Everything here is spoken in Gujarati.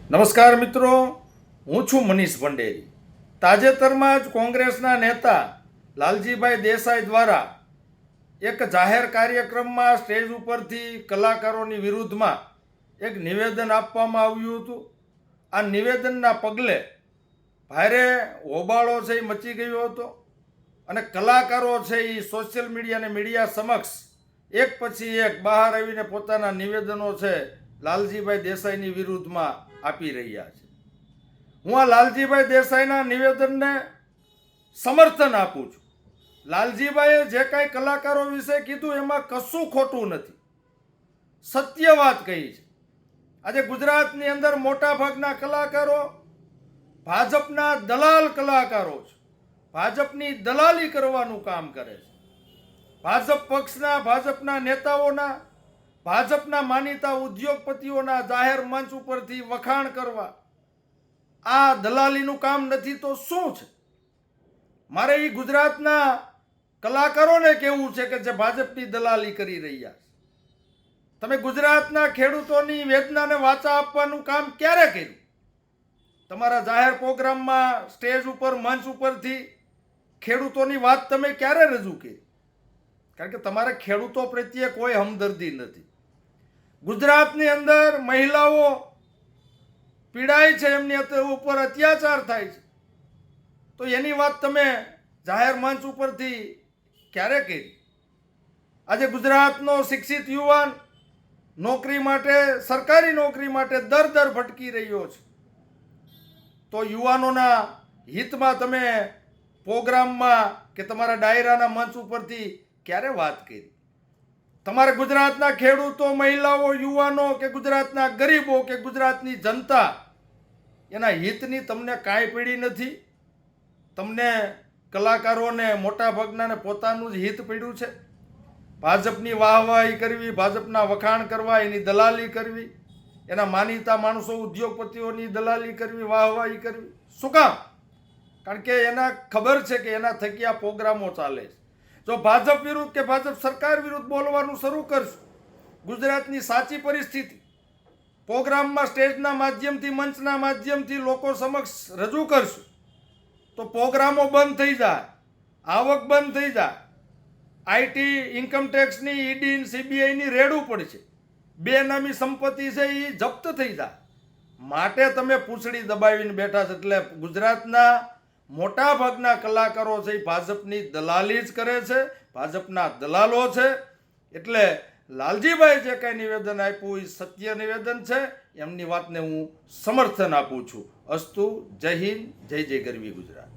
નમસ્કાર મિત્રો, હું છું મનીષ ભંડેરી. તાજેતરમાં જ કોંગ્રેસના નેતા લાલજીભાઈ દેસાઈ દ્વારા એક જાહેર કાર્યક્રમમાં સ્ટેજ ઉપરથી કલાકારોની વિરુદ્ધમાં એક નિવેદન આપવામાં આવ્યું હતું. આ નિવેદનના પગલે ભારે હોબાળો છે એ મચી ગયો હતો અને કલાકારો છે એ સોશિયલ મીડિયા અને મીડિયા સમક્ષ એક પછી એક બહાર આવીને પોતાના નિવેદનો છે લાલજીભાઈ દેસાઈની વિરુદ્ધમાં આપી રહ્યા છે. હું આ લાલજીભાઈ દેસાઈના નિવેદનને સમર્થન આપું છું. લાલજીભાઈએ જે કાંઈ કલાકારો વિશે કીધું એમાં કશું ખોટું નથી, સત્ય વાત કહી છે. આજે ગુજરાતની અંદર મોટા ભાગના કલાકારો ભાજપના દલાલ કલાકારો છે, ભાજપની દલાલી કરવાનું કામ કરે છે. ભાજપ પક્ષના, ભાજપના નેતાઓના, ભાજપના માનીતા ઉદ્યોગપતિઓના જાહેર મંચ ઉપરથી વખાણ કરવા, આ દલાલીનું કામ નથી તો શું છે? મારે એ ગુજરાતના કલાકારોને કહેવું છે કે જે ભાજપની દલાલી કરી રહ્યા છે. તમે ગુજરાતના ખેડૂતોની વેદનાને વાચા આપવાનું કામ ક્યારે કર્યું? તમારા જાહેર પ્રોગ્રામમાં સ્ટેજ ઉપર, મંચ ઉપરથી ખેડૂતોની વાત તમે ક્યારે રજૂ કરી? કારણ કે તમારે ખેડૂતો પ્રત્યે કોઈ હમદર્દી નથી. ગુજરાતની અંદર મહિલાઓ પીડાય છે, એમની ઉપર અત્યાચાર થાય છે, તો એની વાત તમે જાહેર મંચ ઉપરથી ક્યારે કરી? આજે ગુજરાતનો શિક્ષિત યુવાન નોકરી માટે, સરકારી નોકરી માટે દર ભટકી રહ્યો છે, તો યુવાનોના હિતમાં તમે પ્રોગ્રામમાં કે તમારા ડાયરાના મંચ ઉપરથી ક્યારે વાત કરી? તમારે ગુજરાતના ખેડૂતો, મહિલાઓ, યુવાનો કે ગુજરાતના ગરીબો કે ગુજરાતની જનતા, એના હિતની તમને કાંઈ પડી નથી. તમને કલાકારોને મોટા ભાગનાને પોતાનું જ હિત પડ્યું છે. ભાજપની વાહવાહી કરવી, ભાજપના વખાણ કરવા, એની દલાલી કરવી, એના માનીતા માણસો, ઉદ્યોગપતિઓની દલાલી કરવી, વાહવાહી કરવી. શું કામ? કારણ કે એના ખબર છે કે એના થકી આ પ્રોગ્રામો ચાલે છે. જો ભાજપ વિરુદ્ધ કે ભાજપ સરકાર વિરુદ્ધ બોલવાનું શરૂ કરશું, ગુજરાતની સાચી પરિસ્થિતિ પ્રોગ્રામમાં સ્ટેજના માધ્યમથી, મંચના માધ્યમથી લોકો સમક્ષ રજૂ કરશું, તો પ્રોગ્રામો બંધ થઈ જાય, આવક બંધ થઈ જાય, આઈટી, ઇન્કમટેક્સની, ઈડી, સીબીઆઈની રેડું પડશે, બેનામી સંપત્તિ છે એ જપ્ત થઈ જાય. માટે તમે પૂંછડી દબાવીને બેઠા છો. એટલે ગુજરાતના મોટા ભાગના કલાકારો છે એ ભાજપની દલાલી જ કરે છે, ભાજપના દલાલો છે. એટલે લાલજીભાઈ જે કાંઈ નિવેદન આપ્યું એ સત્ય નિવેદન છે, એમની વાતને હું સમર્થન આપું છું. અસ્તુ. જય હિન્દ, જય જય ગરવી ગુજરાત.